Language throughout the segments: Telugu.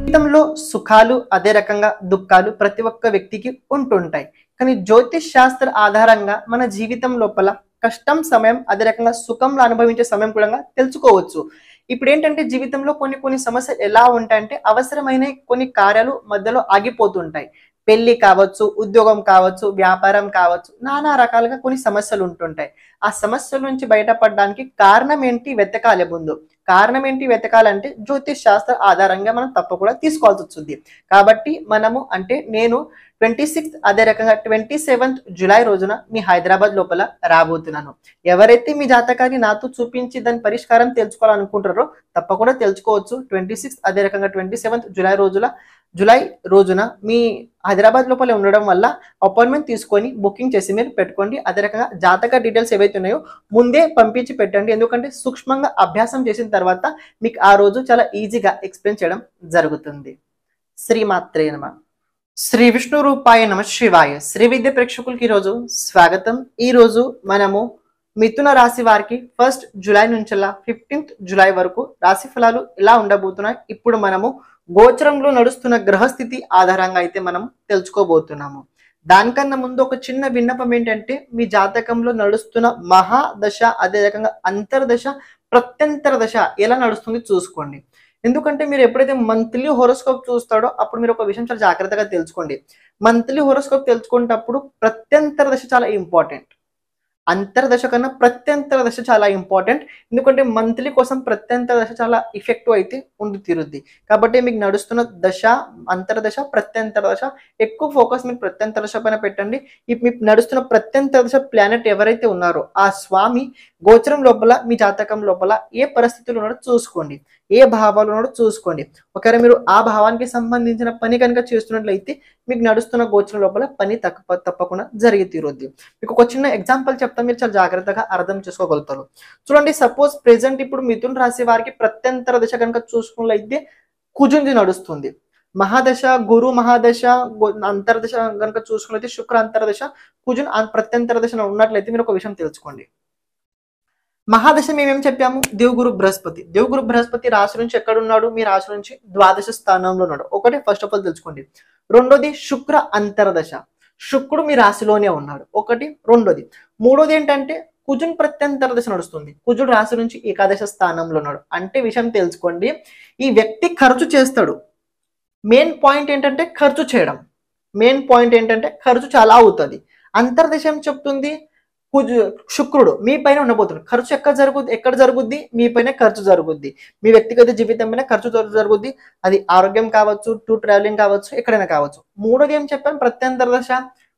జీవితంలో సుఖాలు అదే రకంగా దుఃఖాలు ప్రతి ఒక్క వ్యక్తికి ఉంటుంటాయి. కానీ జ్యోతిష్ శాస్త్ర ఆధారంగా మన జీవితం లోపల కష్టం సమయం అదే రకంగా సుఖంలో అనుభవించే సమయం కూడా తెలుసుకోవచ్చు. ఇప్పుడు ఏంటంటే జీవితంలో కొన్ని కొన్ని సమస్యలు ఎలా ఉంటాయంటే అవసరమైన కొన్ని కార్యాలు మధ్యలో ఆగిపోతుంటాయి. పెళ్లి కావచ్చు, ఉద్యోగం కావచ్చు, వ్యాపారం కావచ్చు, నానా రకాలుగా కొన్ని సమస్యలు ఉంటుంటాయి. ఆ సమస్యల నుంచి బయటపడడానికి కారణం ఏంటి వెతకాలి ముందు. కారణం ఏంటి వెతకాలంటే జ్యోతిష్ శాస్త్ర ఆధారంగా మనం తప్పకుండా తీసుకోవాల్సి వస్తుంది. కాబట్టి మనము అంటే నేను 26 అదే రకంగా 27 జూలై రోజున మీ హైదరాబాద్ లోపల రాబోతున్నాను. ఎవరైతే మీ జాతకాన్ని నాతో చూపించి దాని పరిష్కారం తెలుసుకోవాలనుకుంటారో తప్పకుండా తెలుసుకోవచ్చు. 26 అదే రకంగా 27 జూలై రోజున మీ హైదరాబాద్ లోపల ఉండడం వల్ల అపాయింట్మెంట్ తీసుకొని బుకింగ్ చేసి మీరు పెట్టుకోండి. అదే రకంగా జాతక డీటెయిల్స్ ఏవైతే ఉన్నాయో ముందే పంపించి పెట్టండి. ఎందుకంటే సూక్ష్మంగా అభ్యాసం చేసిన తర్వాత మీకు ఆ రోజు చాలా ఈజీగా ఎక్స్ప్లెయిన్ చేయడం జరుగుతుంది. శ్రీమాత్రే నమః. శ్రీ విష్ణు రూపాయ నమ శివాయ. శ్రీ విద్య ప్రేక్షకులకి ఈరోజు స్వాగతం. ఈ రోజు మనము మిథున రాశి వారికి 1 జూలై నుంచి 15 జూలై వరకు రాశి ఫలాలు ఎలా ఉండబోతున్నాయి ఇప్పుడు మనము గోచరంలో నడుస్తున్న గ్రహస్థితి ఆధారంగా అయితే మనం తెలుసుకోబోతున్నాము. దానికన్నా ముందు ఒక చిన్న విన్నపం ఏంటంటే మీ జాతకంలో నడుస్తున్న మహాదశ అదే రకంగా అంతర్దశ ప్రత్యంతర దశ ఎలా నడుస్తుంది చూసుకోండి. ఎందుకంటే మీరు ఎప్పుడైతే మంత్లీ హోరోస్కోప్ చూస్తాడో అప్పుడు మీరు ఒక విషయం చాలా జాగ్రత్తగా తెలుసుకోండి. మంత్లీ హోరోస్కోప్ తెలుసుకునేటప్పుడు ప్రత్యంతర దశ చాలా ఇంపార్టెంట్. అంతర్దశ కన్నా ప్రత్యంతర దశ చాలా ఇంపార్టెంట్. ఎందుకంటే మంత్లీ కోసం ప్రత్యంతర దశ చాలా ఎఫెక్టివ్ అయితే ఉండి తీరుద్ది. కాబట్టి మీకు నడుస్తున్న దశ అంతర్దశ ప్రత్యంతర దశ ఎక్కువ ఫోకస్ మీరు ప్రత్యంతర దశ పైన పెట్టండి. మీకు నడుస్తున్న ప్రత్యంతర దశ ప్లానెట్ ఎవరైతే ఉన్నారో ఆ స్వామి గోచరం లోపల మీ జాతకం లోపల ఏ పరిస్థితులు ఉన్నాడో చూసుకోండి, ఏ భావాలు ఉన్నాడో చూసుకోండి. ఒకవేళ మీరు ఆ భావానికి సంబంధించిన పని కనుక చేస్తున్నట్లయితే మీకు నడుస్తున్న గోచరం లోపల పని తప్పకుండా జరిగి తీరుద్ది. మీకు ఒక చిన్న ఎగ్జాంపుల్ చెప్తా, మీరు చాలా జాగ్రత్తగా అర్థం చేసుకోగలుగుతారు. చూడండి, సపోజ్ ప్రెసెంట్ ఇప్పుడు మిథున రాశి వారికి ప్రత్యంతర దశ కనుక చూసుకున్నట్లయితే కుజుంది నడుస్తుంది. మహాదశ గురు మహాదశ అంతర్దశ కనుక చూసుకున్నట్లయితే శుక్ర అంతర్దశ కుజున్ ప్రత్యంతర దశ ఉన్నట్లయితే మీరు ఒక విషయం తెలుసుకోండి. మహాదశ మేమేం చెప్పాము? దేవుగురు బృహస్పతి రాశి నుంచి ఎక్కడున్నాడు? మీ రాశి నుంచి ద్వాదశ స్థానంలో ఉన్నాడు. ఒకటి ఫస్ట్ ఆఫ్ ఆల్ తెలుసుకోండి. రెండోది శుక్ర అంతర్దశ, శుక్రుడు మీ రాశిలోనే ఉన్నాడు. ఒకటి. రెండోది. మూడోది ఏంటంటే కుజున్ ప్రత్యంతర దశ నడుస్తుంది. కుజుడు రాశి నుంచి ఏకాదశ స్థానంలో ఉన్నాడు. అంటే విషయం తెలుసుకోండి, ఈ వ్యక్తి ఖర్చు చేస్తాడు. మెయిన్ పాయింట్ ఏంటంటే ఖర్చు చేయడం. మెయిన్ పాయింట్ ఏంటంటే ఖర్చు చాలా అవుతుంది. అంతర్దశ ఏం చెప్తుంది? శుక్రుడు మీ పైన ఉండబోతున్నాడు. ఖర్చు ఎక్కడ జరుగుద్ది? మీ పైన ఖర్చు జరుగుద్ది. మీ వ్యక్తిగత జీవితం పైన ఖర్చు జరుగుద్ది. అది ఆరోగ్యం కావచ్చు, ట్రావెలింగ్ కావచ్చు, ఎక్కడైనా కావచ్చు. మూడోది ఏం చెప్పాను? ప్రత్యంతర దశ.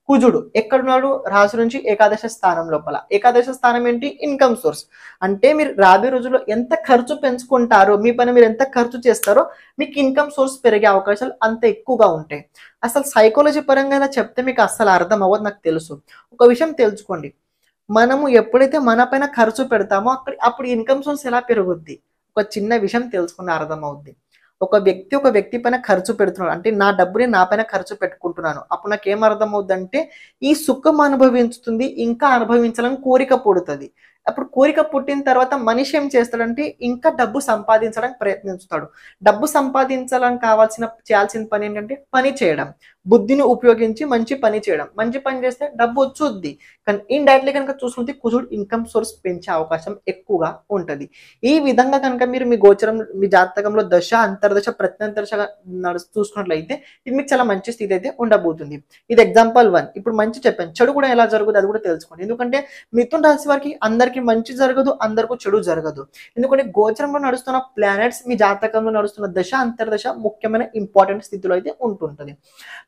కుజుడు ఎక్కడున్నాడు? రాశి నుంచి ఏకాదశ స్థానం లోపల. ఏకాదశ స్థానం ఏంటి? Income source. అంటే మీరు రాబోయే రోజుల్లో ఎంత ఖర్చు పెంచుకుంటారో, మీ పైన మీరు ఎంత ఖర్చు చేస్తారో మీకు ఇన్కమ్ సోర్స్ పెరిగే అవకాశాలు అంత ఎక్కువగా ఉంటాయి. అసలు సైకాలజీ పరంగా ఇలా చెప్తే మీకు అస్సలు అర్థం అవ్వదు, నాకు తెలుసు. ఒక విషయం తెలుసుకోండి, మనము ఎప్పుడైతే మన పైన ఖర్చు పెడతామో అప్పుడు ఇన్కమ్ సోర్స్ ఎలా పెరుగుద్ది? ఒక చిన్న విషయం తెలుసుకున్న అర్థం అవుద్ది. ఒక వ్యక్తి పైన ఖర్చు పెడుతున్నాడు అంటే నా డబ్బుని నా పైన ఖర్చు పెట్టుకుంటున్నాను. అప్పుడు నాకు ఏం అర్థం అవుద్దంటే ఈ సుఖం అనుభవించుతుంది, ఇంకా అనుభవించాలని కోరిక పుడుతుంది. అప్పుడు కోరిక పుట్టిన తర్వాత మనిషి ఏం చేస్తాడంటే ఇంకా డబ్బు సంపాదించడానికి ప్రయత్నిస్తాడు. డబ్బు సంపాదించాలని చేయాల్సిన పని ఏంటంటే పని చేయడం, బుద్ధిని ఉపయోగించి మంచి పని చేయడం. మంచి పని చేస్తే డబ్బు వచ్చుద్ది. కానీ ఇండైరెక్ట్లీ కనుక చూసుకుంటే కుజుడు ఇన్కమ్ సోర్స్ పెంచే అవకాశం ఎక్కువగా ఉంటుంది. ఈ విధంగా కనుక మీరు మీ గోచరం మీ జాతకంలో దశ అంతర్దశ ప్రత్యంతర చూసుకున్నట్లయితే ఇది మీకు చాలా మంచి స్థితి అయితే ఉండబోతుంది. ఇది ఎగ్జాంపుల్ 1. ఇప్పుడు మంచి చెప్పాను, చెడు కూడా ఎలా జరుగుతుంది అది కూడా తెలుసుకోండి. ఎందుకంటే మిథున రాశి వారికి అందరికీ మంచి జరగదు, అందరికీ చెడు జరగదు. ఎందుకంటే గోచరంలో నడుస్తున్న ప్లానెట్స్ మీ జాతకంలో నడుస్తున్న దశ అంతర్దశ ముఖ్యమైన ఇంపార్టెంట్ స్థితిలో అయితే ఉంటుంటది.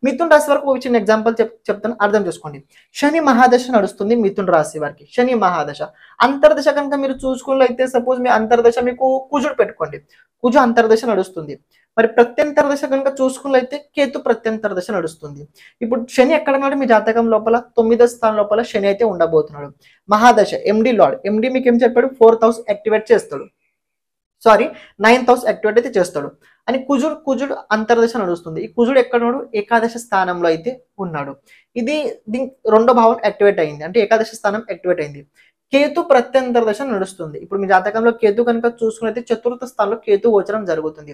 మిథున రాశి వరకు ఒక చిన్న ఎగ్జాంపుల్ చెప్తాను, అర్థం చేసుకోండి. శని మహాదశ నడుస్తుంది మిథున రాశి వారికి. శని మహాదశ. అంతర్దశ కనుక మీరు చూసుకున్నట్లయితే సపోజ్ మీ అంతర్దశ మీకు కుజుడు పెట్టుకోండి, కుజు అంతర్దశ నడుస్తుంది. మరి ప్రత్యంతర దశ కనుక చూసుకున్నట్లయితే కేతు ప్రత్యంతర దశ నడుస్తుంది. ఇప్పుడు శని ఎక్కడ ఉన్నాడు? మీ జాతకం లోపల 9వ స్థానం లోపల శని అయితే ఉండబోతున్నాడు. మహాదశ ఎండి లార్డ్. ఎండి మీకు ఏం చెప్పాడు? 4th హౌస్ యాక్టివేట్ చేస్తాడు, 9th హౌస్ యాక్టివేట్ అయితే చేస్తాడు. అని కుజుడు అంతర్దశ నడుస్తుంది. ఈ కుజుడు ఎక్కడున్నాడు? ఏకాదశ స్థానంలో అయితే ఉన్నాడు. ఇది రెండో భావం యాక్టివేట్ అయింది, అంటే ఏకాదశ స్థానం యాక్టివేట్ అయింది. కేతు ప్రత్యంతర దశ నడుస్తుంది. ఇప్పుడు మీ జాతకంలో కేతు కనుక చూసుకున్నైతే చతుర్థ స్థానంలో కేతు గోచరం జరుగుతుంది.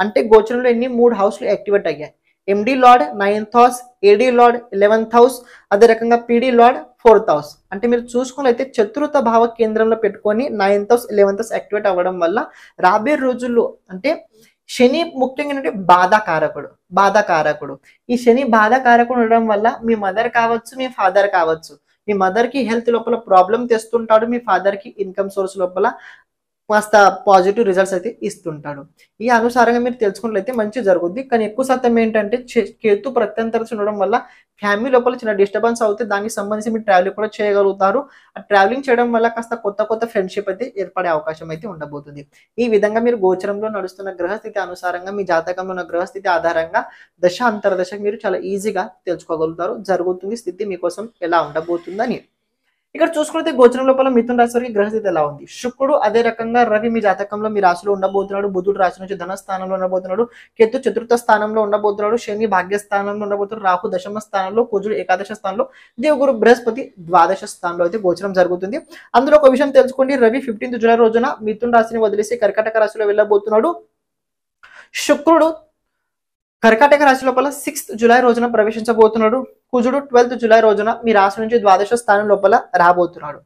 అంటే గోచరంలో ఎన్ని 3 హౌస్లు యాక్టివేట్ అయ్యాయి. MD lord 9th house, AD lord 11th house, అదే రకంగా పీడి లార్డ్ 4th హౌస్. అంటే మీరు చూసుకున్నైతే చతుర్థ భావ కేంద్రంలో పెట్టుకొని 9th house 11th house activate అవ్వడం వల్ల రాబోయే రోజుల్లో అంటే శని ముఖ్యంగా ఏంటంటే బాధాకారకుడు. ఈ శని బాధాకారకుడు ఉండడం వల్ల మీ మదర్ కావచ్చు, మీ ఫాదర్ కావచ్చు, మీ మదర్ కి హెల్త్ లోపల ప్రాబ్లం తెస్తుంటాడు, మీ ఫాదర్ కి ఇన్కమ్ సోర్స్ లోపల కాస్త పాజిటివ్ రిజల్ట్స్ అయితే ఇస్తుంటాడు. ఈ అనుసారంగా మీరు తెలుసుకున్నట్లయితే మంచి జరుగుద్ది. కానీ ఎక్కువ శాతం ఏంటంటే కేతు ప్రత్యంతర ఉండడం వల్ల ఫ్యామిలీ లోపల చిన్న డిస్టర్బెన్స్ అవుతే దానికి సంబంధించి మీరు ట్రావెలింగ్ కూడా చేయగలుగుతారు. ఆ ట్రావెలింగ్ చేయడం వల్ల కాస్త కొత్త ఫ్రెండ్షిప్ అయితే ఏర్పడే అవకాశం అయితే ఉండబోతుంది. ఈ విధంగా మీరు గోచరంలో నడుస్తున్న గ్రహస్థితి అనుసారంగా మీ జాతకంలో ఉన్న గ్రహస్థితి ఆధారంగా దశ అంతర్దశ మీరు చాలా ఈజీగా తెలుసుకోగలుగుతారు. జరుగుతుంది స్థితి మీకోసం ఎలా ఉండబోతుందని. ఇక్కడ చూసుకుంటే గోచరం లోపల మిథున రాశి వారికి గ్రహస్థితి ఎలా ఉంది. శుక్రుడు అదే రకంగా రవి మీ జాతకంలో మీ రాశిలో ఉండబోతున్నాడు. బుధుడు రాశి నుంచి ధన స్థానంలో ఉండబోతున్నాడు. కేతు చతుర్థ స్థానంలో ఉండబోతున్నాడు. శని భాగ్య స్థానంలో ఉండబోతున్నాడు. రాహు దశమ స్థానంలో, కుజుడు ఏకాదశ స్థానంలో, దేవగురు బృహస్పతి ద్వాదశ స్థానంలో అయితే గోచరం జరుగుతుంది. అందులో ఒక విషయం తెలుసుకోండి, రవి 15th జూలై రోజున మిథున రాశిని వదిలేసి కర్కాటక రాశిలో వెళ్ళబోతున్నాడు. శుక్రుడు కర్కాటక రాశి లోపల 6th జూలై రోజున ప్రవేశించబోతున్నాడు. కుజుడు 12th జూలై రోజున మీ రాశి నుంచి ద్వాదశ స్థానం లోపల రాబోతున్నాడు.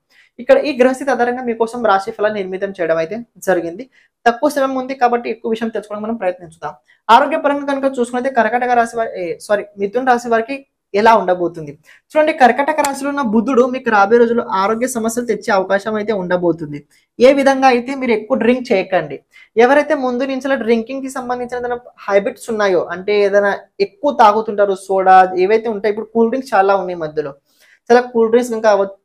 ఇక్కడ ఈ గ్రహస్థితి ఆధారంగా మీకోసం రాశి ఫలాన్ని నిర్మితం చేయడం అయితే జరిగింది. తక్కువ సమయం ఉంది కాబట్టి ఎక్కువ విషయం తెలుసుకోవడానికి మనం ప్రయత్నించుదాం. ఆరోగ్యపరంగా కనుక చూసుకుంటే కర్కాటక రాశి వారి మిథున రాశి వారికి ఎలా ఉండబోతుంది చూడండి. కర్కాటక రాశిలో ఉన్న బుధుడు మీకు రాబోయే రోజుల్లో ఆరోగ్య సమస్యలు తెచ్చే అవకాశం అయితే ఉండబోతుంది. ఏ విధంగా అయితే మీరు ఎక్కువ డ్రింక్ చేయకండి. ఎవరైతే ముందు నుంచి డ్రింకింగ్ కి సంబంధించిన ఏదైనా హ్యాబిట్స్ ఉన్నాయో, అంటే ఏదైనా ఎక్కువ తాగుతుంటారు, సోడా ఏవైతే ఉంటాయి, ఇప్పుడు కూల్ డ్రింక్స్ చాలా ఉన్నాయి మధ్యలో, చాలా కూల్ డ్రింక్స్ కనుక కావచ్చు,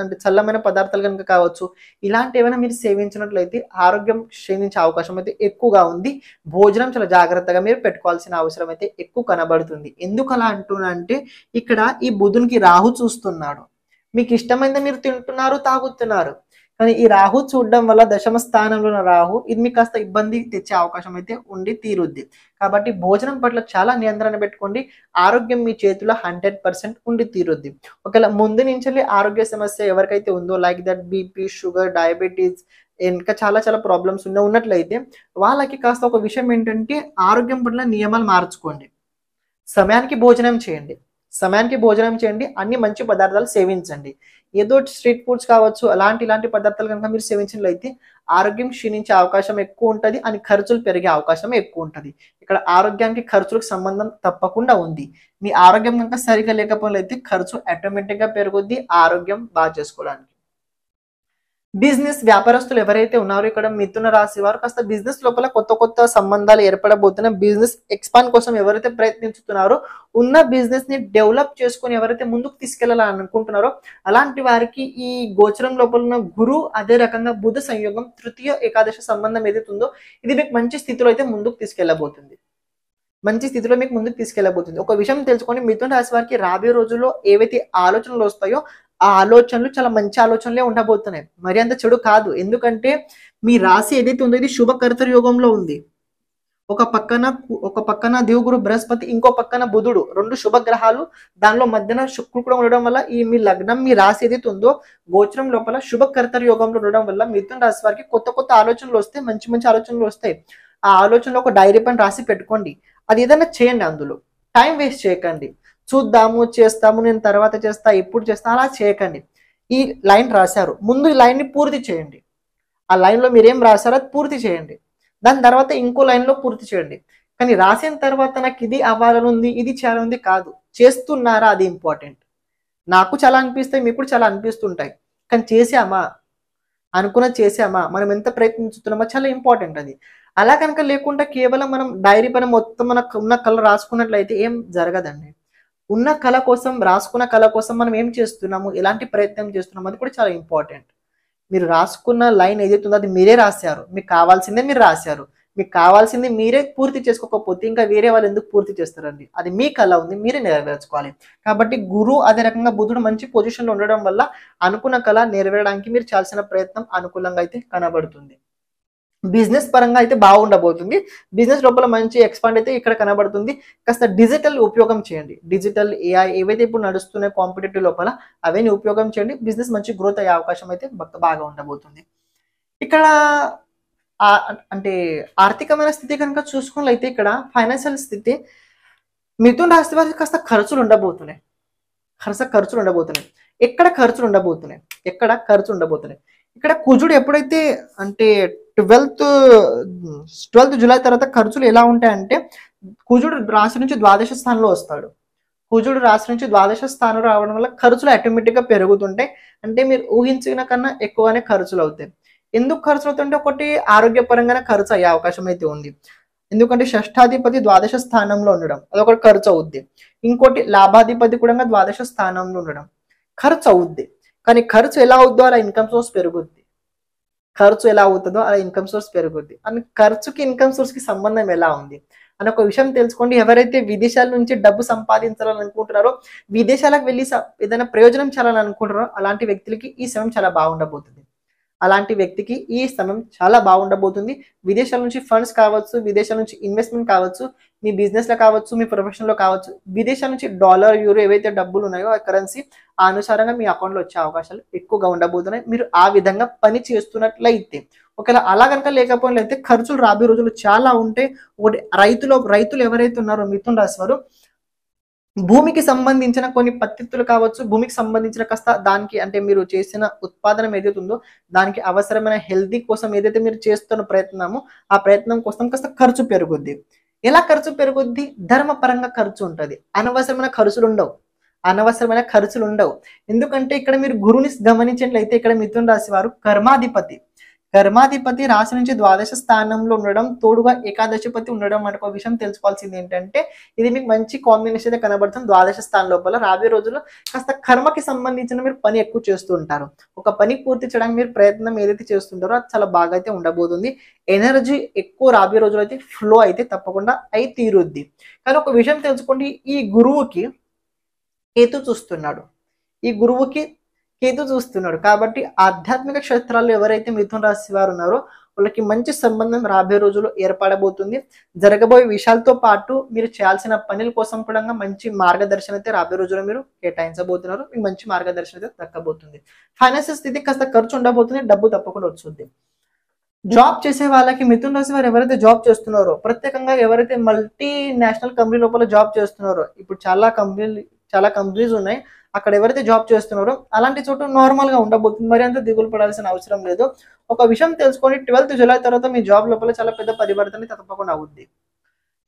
అంటే చల్లమైన పదార్థాలు కనుక కావచ్చు, ఇలాంటి ఏమైనా మీరు సేవించినట్లయితే ఆరోగ్యం క్షీణించే అవకాశం అయితే ఎక్కువగా ఉంది. భోజనం చాలా జాగ్రత్తగా మీరు పెట్టుకోవాల్సిన అవసరం అయితే ఎక్కువ కనబడుతుంది. ఎందుకు అలా అంటున్నా అంటే ఇక్కడ ఈ బుధునికి రాహు చూస్తున్నాడు. మీకు ఇష్టమైంది మీరు తింటున్నారు, తాగుతున్నారు, కానీ ఈ రాహు చూడడం వల్ల దశమ స్థానంలో ఉన్న రాహు ఇది మీకు కాస్త ఇబ్బంది తెచ్చే అవకాశం అయితే ఉండి తీరుద్ది. కాబట్టి భోజనం పట్ల చాలా నియంత్రణ పెట్టుకోండి. ఆరోగ్యం మీ చేతిలో 100% ఉండి తీరుద్ది. ఒకవేళ ముందు నుంచి ఆరోగ్య సమస్య ఎవరికైతే ఉందో, like that BP, sugar, diabetes, ఇంకా చాలా ప్రాబ్లమ్స్ ఉన్నట్లయితే వాళ్ళకి కాస్త ఒక విషయం ఏంటంటే ఆరోగ్యం పట్ల నియమాలు మార్చుకోండి. సమయానికి భోజనం చేయండి, అన్ని మంచి పదార్థాలు సేవించండి. ఏదో స్ట్రీట్ ఫుడ్స్ కావచ్చు, ఇలాంటి పదార్థాలు కనుక మీరు సేవించినట్లయితే ఆరోగ్యం క్షీణించే అవకాశం ఎక్కువ ఉంటుంది, అని ఖర్చులు పెరిగే అవకాశం ఎక్కువ ఉంటుంది. ఇక్కడ ఆరోగ్యానికి ఖర్చులకు సంబంధం తప్పకుండా ఉంది. మీ ఆరోగ్యం కనుక సరిగా లేకపోతే ఖర్చు ఆటోమేటిక్ గా పెరుగుద్ది ఆరోగ్యం బాగా చేసుకోవడానికి. బిజినెస్ వ్యాపారస్తులు ఎవరైతే ఉన్నారో ఇక్కడ మిథున రాశి వారు కాస్త బిజినెస్ లోపల కొత్త సంబంధాలు ఏర్పడబోతున్న బిజినెస్ ఎక్స్పాండ్ కోసం ఎవరైతే ప్రయత్నించుతున్నారో, ఉన్న బిజినెస్ ని డెవలప్ చేసుకొని ఎవరైతే ముందుకు తీసుకెళ్లాలని అనుకుంటున్నారో అలాంటి వారికి ఈ గోచరం లోపల ఉన్న గురు అదే రకంగా బుధ సంయోగం తృతీయ ఏకాదశ సంబంధం ఏదైతే ఉందో ఇది మీకు మంచి స్థితిలో అయితే ముందుకు తీసుకెళ్లబోతుంది. ఒక విషయం తెలుసుకొని మిథున రాశి వారికి రాబోయే రోజుల్లో ఏవైతే ఆలోచనలు వస్తాయో ఆ ఆలోచనలు చాలా మంచి ఆలోచనలే ఉండబోతున్నాయి, మరి అంత చెడు కాదు. ఎందుకంటే మీ రాశి ఏదైతే ఉందో ఇది శుభకర్తర యోగంలో ఉంది. ఒక పక్కన దేవగురు బృహస్పతి, ఇంకో పక్కన బుధుడు, 2 శుభ గ్రహాలు, దానిలో మధ్యన శుక్రుడు కూడా ఉండడం వల్ల ఈ మీ లగ్నం మీ రాశి ఏదైతే ఉందో గోచరం లోపల శుభకర్తర యోగంలో ఉండడం వల్ల మిథున రాశి వారికి కొత్త ఆలోచనలు వస్తాయి, మంచి ఆలోచనలు వస్తాయి. ఆ ఆలోచనలో ఒక డైరీ పైన రాసి పెట్టుకోండి. అది ఏదైనా చేయండి, అందులో టైం వేస్ట్ చేయకండి. చూద్దాము, చేస్తాము, నేను తర్వాత చేస్తా, ఇప్పుడు చేస్తా, అలా చేయకండి. ఈ లైన్ రాశారు, ముందు ఈ లైన్ ని పూర్తి చేయండి. ఆ లైన్ లో మీరేం రాశారో అది పూర్తి చేయండి. దాని తర్వాత ఇంకో లైన్ లో పూర్తి చేయండి. కానీ రాసిన తర్వాత నాకు ఇది అవ్వాలని ఉంది, ఇది చేయాలని కాదు, చేస్తున్నారా అది ఇంపార్టెంట్. నాకు చాలా అనిపిస్తాయి, మీకు కూడా చాలా అనిపిస్తుంటాయి, కానీ చేసామా, మనం ఎంత ప్రయత్నిస్తున్నామో చాలా ఇంపార్టెంట్ అది. అలా కనుక లేకుండా కేవలం మనం డైరీ పైన మొత్తం మనకు ఉన్న కళ రాసుకున్నట్లయితే ఏం జరగదండి. ఉన్న కళ కోసం, రాసుకున్న కళ కోసం మనం ఏం చేస్తున్నాము, ఎలాంటి ప్రయత్నం చేస్తున్నాము, అది కూడా చాలా ఇంపార్టెంట్. మీరు రాసుకున్న లైన్ ఏదైతే ఉందో అది మీరే రాశారు, మీకు కావాల్సిందే మీరు రాశారు, మీకు కావాల్సింది మీరే పూర్తి చేసుకోకపోతే ఇంకా వేరే వాళ్ళు ఎందుకు పూర్తి చేస్తారండి. అది మీ కళ ఉంది, మీరే నెరవేర్చుకోవాలి. కాబట్టి గురు అదే రకంగా బుధుడు మంచి పొజిషన్లో ఉండడం వల్ల అనుకున్న కళ నెరవేరడానికి మీరు చేయాల్సిన ప్రయత్నం అనుకూలంగా అయితే కనబడుతుంది. బిజినెస్ పరంగా అయితే బాగుండబోతుంది. బిజినెస్ లోపల మంచి ఎక్స్పాండ్ అయితే ఇక్కడ కనబడుతుంది. కాస్త డిజిటల్ ఉపయోగం చేయండి. డిజిటల్ ఏఐ ఏవైతే ఇప్పుడు నడుస్తున్నాయో కాంపిటేటివ్ లోపల అవన్నీ ఉపయోగం చేయండి. బిజినెస్ మంచి గ్రోత్ అయ్యే అవకాశం అయితే బాగా ఉండబోతుంది. ఇక్కడ అంటే ఆర్థికమైన స్థితి కనుక చూసుకున్నట్లయితే ఇక్కడ ఫైనాన్షియల్ స్థితి మిథున రాశి వారికి కాస్త ఖర్చులు ఉండబోతున్నాయి. ఖర్చులు ఉండబోతున్నాయి. ఎక్కడ ఖర్చులు ఉండబోతున్నాయి? ఇక్కడ కుజుడు ఎప్పుడైతే అంటే 12th జూలై తర్వాత ఖర్చులు ఎలా ఉంటాయంటే, కుజుడు రాశి నుంచి ద్వాదశ స్థానంలో వస్తాడు. కుజుడు రాశి నుంచి ద్వాదశ స్థానం రావడం వల్ల ఖర్చులు ఆటోమేటిక్గా పెరుగుతుంటాయి. అంటే మీరు ఊహించిన కన్నా ఎక్కువగానే ఖర్చులు అవుతాయి. ఎందుకు ఖర్చులు అవుతుంటే, ఒకటి ఆరోగ్యపరంగానే ఖర్చు అయ్యే అవకాశం అయితే ఉంది. ఎందుకంటే షష్ఠాధిపతి ద్వాదశ స్థానంలో ఉండడం అదొకటి ఖర్చు అవుద్ది. ఇంకోటి లాభాధిపతి కూడా ద్వాదశ స్థానంలో ఉండడం ఖర్చు అవుద్ది. కానీ ఖర్చు ఎలా అవుద్దో అలా ఇన్కమ్ సోర్స్ పెరుగుద్ది. అని ఖర్చుకి ఇన్కమ్ సోర్స్ కి సంబంధం ఎలా ఉంది అని ఒక విషయం తెలుసుకోండి. ఎవరైతే విదేశాల నుంచి డబ్బు సంపాదించాలని అనుకుంటున్నారో, విదేశాలకు వెళ్ళి ఏదైనా ప్రయోజనం చేయాలని అనుకుంటారో, అలాంటి వ్యక్తులకి ఈ సమయం చాలా బాగుండబోతుంది. విదేశాల నుంచి ఫండ్స్ కావచ్చు, విదేశాల నుంచి ఇన్వెస్ట్మెంట్ కావచ్చు, మీ బిజినెస్ లో కావచ్చు, మీ ప్రొఫెషన్ లో కావచ్చు, విదేశాల నుంచి డాలర్, యూరో ఏవైతే డబ్బులు ఉన్నాయో ఆ కరెన్సీ ఆ అనుసారంగా మీ అకౌంట్ లో వచ్చే అవకాశాలు ఎక్కువగా ఉండబోతున్నాయి. మీరు ఆ విధంగా పని చేస్తున్నట్లయితే, ఒకవేళ అలా కనుక లేకపోయినట్లయితే ఖర్చులు రాబోయే రోజులు చాలా ఉంటాయి. ఒకటి రైతులు ఎవరైతే ఉన్నారో మిథున రాశి వారు, భూమికి సంబంధించిన కొన్ని పద్ధతులు కావచ్చు, భూమికి సంబంధించిన కాస్త దానికి అంటే మీరు చేసిన ఉత్పాదనం ఏదైతే ఉందో దానికి అవసరమైన హెల్దీ కోసం ఏదైతే మీరు చేస్తున్న ప్రయత్నమో ఆ ప్రయత్నం కోసం కాస్త ఖర్చు పెరుగుద్ది. ఎలా ఖర్చు పెరుగుద్ది? ధర్మపరంగా ఖర్చు ఉంటుంది. అనవసరమైన ఖర్చులు ఉండవు. ఎందుకంటే ఇక్కడ మీరు గురువుని గమనించినట్లయితే, ఇక్కడ మిథున రాశి వారు కర్మాధిపతి రాశి నుంచి ద్వాదశ స్థానంలో ఉండడం, తోడుగా ఏకాదశిపతి ఉండడం మనకు ఒక విషయం తెలుసుకోవాల్సింది ఏంటంటే, ఇది మీకు మంచి కాంబినేషన్ అయితే కనబడుతుంది. ద్వాదశ స్థానం లోపల రాబోయే రోజుల్లో కాస్త కర్మకి సంబంధించిన మీరు పని ఎక్కువ చేస్తూ ఉంటారు. ఒక పని పూర్తి చేయడానికి మీరు ప్రయత్నం ఏదైతే చేస్తుంటారో అది చాలా బాగా అయితే ఉండబోతుంది. ఎనర్జీ ఎక్కువ రాబోయే రోజులు అయితే ఫ్లో అయితే తప్పకుండా అయి తీరుద్ది. కానీ ఒక విషయం తెలుసుకోండి, ఈ గురువుకి కేతు చూస్తున్నాడు కాబట్టి ఆధ్యాత్మిక క్షేత్రాల్లో ఎవరైతే మిథున రాశి వారు ఉన్నారో వాళ్ళకి మంచి సంబంధం రాబోయే రోజుల్లో ఏర్పడబోతుంది. జరగబోయే విషయాలతో పాటు మీరు చేయాల్సిన పనుల కోసం కూడా మంచి మార్గదర్శనం అయితే రాబోయే రోజుల్లో మీరు కేటాయించబోతున్నారు. మీకు మంచి మార్గదర్శనం అయితే దక్కబోతుంది. ఫైనాన్షియల్ స్థితి కాస్త ఖర్చు ఉండబోతుంది, డబ్బు తప్పకుండా వస్తుంది. జాబ్ చేసే వాళ్ళకి మిథున రాశి వారు ఎవరైతే జాబ్ చేస్తున్నారో, ప్రత్యేకంగా ఎవరైతే మల్టీనేషనల్ కంపెనీ లోపల జాబ్ చేస్తున్నారో, ఇప్పుడు చాలా కంపెనీస్ ఉన్నాయి, అక్కడ ఎవరైతే జాబ్ చేస్తున్నారో అలాంటి చోట నార్మల్ గా ఉండబోతుంది. మరి అంత దిగులు పడాల్సిన అవసరం లేదు. ఒక విషయం తెలుసుకొని, 12th జూలై తర్వాత మీ జాబ్ లోపల చాలా పెద్ద పరివర్తన తప్పకుండా అవుద్ది.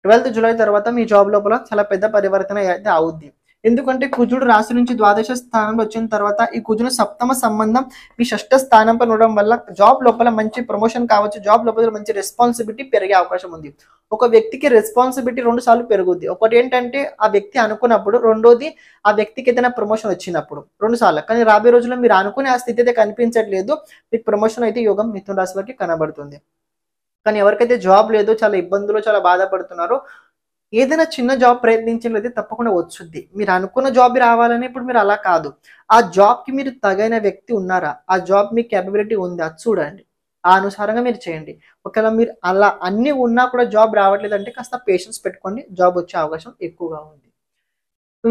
12th జూలై తర్వాత మీ జాబ్ లోపల చాలా పెద్ద పరివర్తన అయితే అవుద్ది. ఎందుకంటే కుజుడు రాశి నుంచి ద్వాదశ స్థానంలో వచ్చిన తర్వాత ఈ కుజుడు సప్తమ సంబంధం మీ షష్ఠ స్థానంపై ఉండడం వల్ల జాబ్ లోపల మంచి ప్రమోషన్ కావచ్చు, జాబ్ లోపల మంచి రెస్పాన్సిబిలిటీ పెరిగే అవకాశం ఉంది. ఒక వ్యక్తికి రెస్పాన్సిబిలిటీ 2 సార్లు పెరుగుద్ది. ఒకటి ఏంటంటే ఆ వ్యక్తి అనుకున్నప్పుడు, రెండోది ఆ వ్యక్తికి ఏదైనా ప్రమోషన్ వచ్చినప్పుడు 2 సార్లు. కానీ రాబోయే రోజుల్లో మీరు అనుకునే ఆ స్థితి అయితే కనిపించట్లేదు. మీకు ప్రమోషన్ అయితే యోగం మిథున రాశి వారికి కనబడుతుంది. కానీ ఎవరికైతే జాబ్ లేదో, చాలా ఇబ్బందులు, చాలా బాధపడుతున్నారో, ఏదైనా చిన్న జాబ్ ప్రయత్నించినట్లయితే తప్పకుండా వచ్చుద్ది. మీరు అనుకున్న జాబ్ రావాలని ఇప్పుడు మీరు అలా కాదు, ఆ జాబ్ కి మీరు తగిన వ్యక్తి ఉన్నారా, ఆ జాబ్ మీ కేపబిలిటీ ఉందా చూడండి, ఆ అనుసారంగా మీరు చేయండి. ఒకవేళ మీరు అలా అన్ని ఉన్నా కూడా జాబ్ రావట్లేదంటే కాస్త పేషెన్స్ పెట్టుకోండి, జాబ్ వచ్చే అవకాశం ఎక్కువగా ఉంది.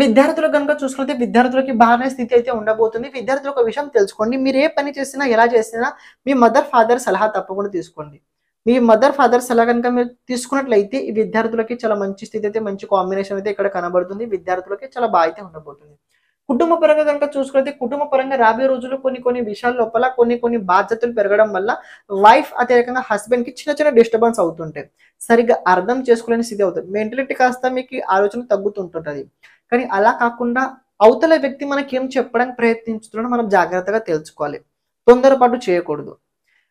విద్యార్థులు కనుక చూసుకుంటే విద్యార్థులకి బాగానే స్థితి అయితే ఉండబోతుంది. విద్యార్థులు ఒక విషయం తెలుసుకోండి, మీరు ఏ పని చేసినా, ఎలా చేసినా మీ మదర్ ఫాదర్ సలహా తప్పకుండా తీసుకోండి. మీ మదర్ ఫాదర్ సలహా కనుక మీరు తీసుకున్నట్లయితే ఈ విద్యార్థులకి చాలా మంచి స్థితి అయితే, మంచి కాంబినేషన్ అయితే ఇక్కడ కనబడుతుంది. విద్యార్థులకి చాలా బాగా అయితే ఉండబోతుంది. కుటుంబ పరంగా కనుక చూసుకుంటే, కుటుంబ పరంగా రాబోయే రోజుల్లో కొన్ని విషయాల లోపల కొన్ని బాధ్యతలు పెరగడం వల్ల వైఫ్ అదే రకంగా హస్బెండ్ కి చిన్న డిస్టర్బెన్స్ అవుతుంటాయి. సరిగ్గా అర్థం చేసుకోలేని స్థితి అవుతుంది. మెంటాలిటీ కాస్త మీకు ఆలోచన తగ్గుతుంటుంటది. కానీ అలా కాకుండా అవతల వ్యక్తి మనకి ఏం చెప్పడానికి ప్రయత్నించుతున్నాడో మనం జాగ్రత్తగా తెలుసుకోవాలి. తొందరపాటు చేయకూడదు.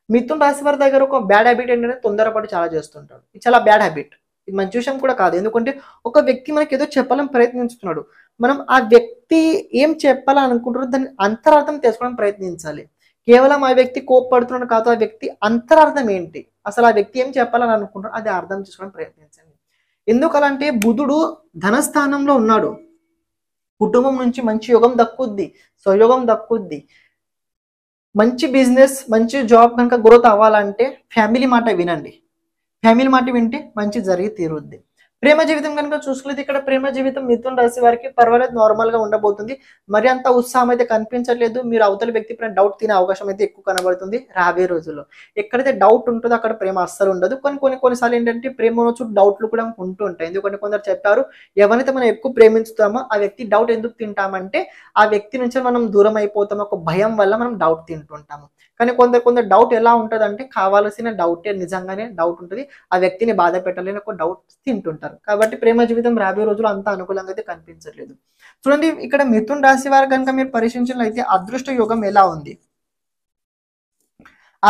మిథున రాశి వారి దగ్గర ఒక బ్యాడ్ హ్యాబిట్ ఏంటంటే తొందరపాటు చాలా చేస్తుంటాడు. ఇది చాలా బ్యాడ్ హ్యాబిట్. ఇది మంచి విషయం కూడా కాదు. ఎందుకంటే ఒక వ్యక్తి మనకి ఏదో చెప్పాలని ప్రయత్నించుతున్నాడు, మనం ఆ వ్యక్తి ఏం చెప్పాలని అనుకుంటారో దాన్ని అంతరార్థం తెలుసుకోవడానికి ప్రయత్నించాలి. కేవలం ఆ వ్యక్తి కోప్పడుతున్నాడు కాదు, ఆ వ్యక్తి అంతరార్థం ఏంటి, అసలు ఆ వ్యక్తి ఏం చెప్పాలని అనుకుంటారో అది అర్థం చేసుకోవడానికి ప్రయత్నించండి. ఎందుకలంటే బుధుడు ధనస్థానంలో ఉన్నాడు, కుటుంబం నుంచి మంచి యోగం దక్కుద్ది, స్వయోగం దక్కుద్ది. మంచి బిజినెస్, మంచి జాబ్ కనుక గ్రోత్ అవ్వాలంటే ఫ్యామిలీ మాట వినండి. ఫ్యామిలీ మాట వింటే మంచి జరిగి తీరుద్ది. ప్రేమ జీవితం కనుక చూసుకున్నది, ఇక్కడ ప్రేమ జీవితం మిథున రాశి వారికి పర్వాలేదు, నార్మల్ గా ఉండబోతుంది. మరి అంత ఉత్సాహం అయితే కనిపించట్లేదు. మీరు అవతల వ్యక్తి పైన డౌట్ తినే అవకాశం అయితే ఎక్కువ కనబడుతుంది రాబోయే రోజుల్లో. ఎక్కడైతే డౌట్ ఉంటుందో అక్కడ ప్రేమ అస్సలు ఉండదు. కొన్నిసార్లు ఏంటంటే ప్రేమ చుట్టూ డౌట్లు కూడా ఉంటూ ఉంటాయి. ఎందుకంటే కొందరు చెప్పారు, ఎవరైతే మనం ఎక్కువ ప్రేమించుతామో ఆ వ్యక్తి డౌట్ ఎందుకు తింటామంటే ఆ వ్యక్తి నుంచి మనం దూరం అయిపోతాం, ఒక భయం వల్ల మనం డౌట్ తింటుంటాము. కానీ కొందరు డౌట్ ఎలా ఉంటుంది అంటే కావాల్సిన డౌటే, నిజంగానే డౌట్ ఉంటుంది, ఆ వ్యక్తిని బాధ పెట్టాలని ఒక డౌట్ తింటుంటారు. కాబట్టి ప్రేమ జీవితం రాబోయే రోజులు అంత అనుకూలంగా అయితే కనిపించట్లేదు. చూడండి, ఇక్కడ మిథున రాశి వారు కనుక మీరు పరిశీలించినట్లయితే అదృష్ట యోగం ఎలా ఉంది.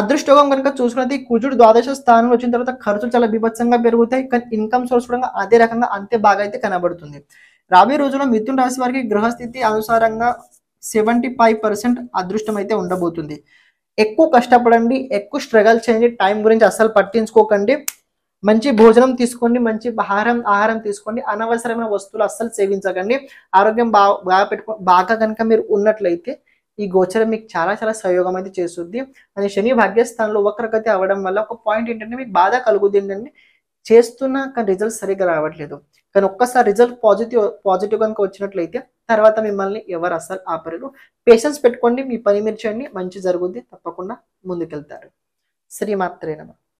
అదృష్ట యోగం కనుక చూసుకున్నది, కుజుడు ద్వాదశ స్థానంలో వచ్చిన తర్వాత ఖర్చులు చాలా బీభత్సంగా పెరుగుతాయి. కానీ ఇన్కమ్ సోర్స్ కూడా అదే రకంగా అంతే బాగా అయితే కనబడుతుంది. రాబోయే రోజుల్లో మిథున రాశి వారికి గృహస్థితి అనుసారంగా 75% అదృష్టం అయితే ఉండబోతుంది. ఎక్కువ కష్టపడండి, ఎక్కువ స్ట్రగల్ చేయండి, టైం గురించి అస్సలు పట్టించుకోకండి. మంచి భోజనం తీసుకోండి, మంచి ఆహారం తీసుకోండి, అనవసరమైన వస్తువులు అస్సలు సేవించకండి. ఆరోగ్యం బాగా కనుక మీరు ఉన్నట్లయితే ఈ గోచరం మీకు చాలా చాలా సహయోగం అయితే చేస్తుంది. అని శని భాగ్యస్థానంలో వక్రగతి అవ్వడం వల్ల ఒక పాయింట్ ఏంటంటే మీకు బాధ కలుగుతుంది ఏంటంటే, చేస్తున్నా కానీ రిజల్ట్ సరిగ్గా రావట్లేదు. కానీ ఒక్కసారి రిజల్ట్ పాజిటివ్ కనుక వచ్చినట్లయితే తర్వాత మిమ్మల్ని ఎవరు అస్సలు ఆపలేరు. పేషెన్స్ పెట్టుకోండి, మీ పని మీరు చేయండి, మంచి జరుగుద్ది, తప్పకుండా ముందుకెళ్తారు. శ్రీమాత్రే నమః.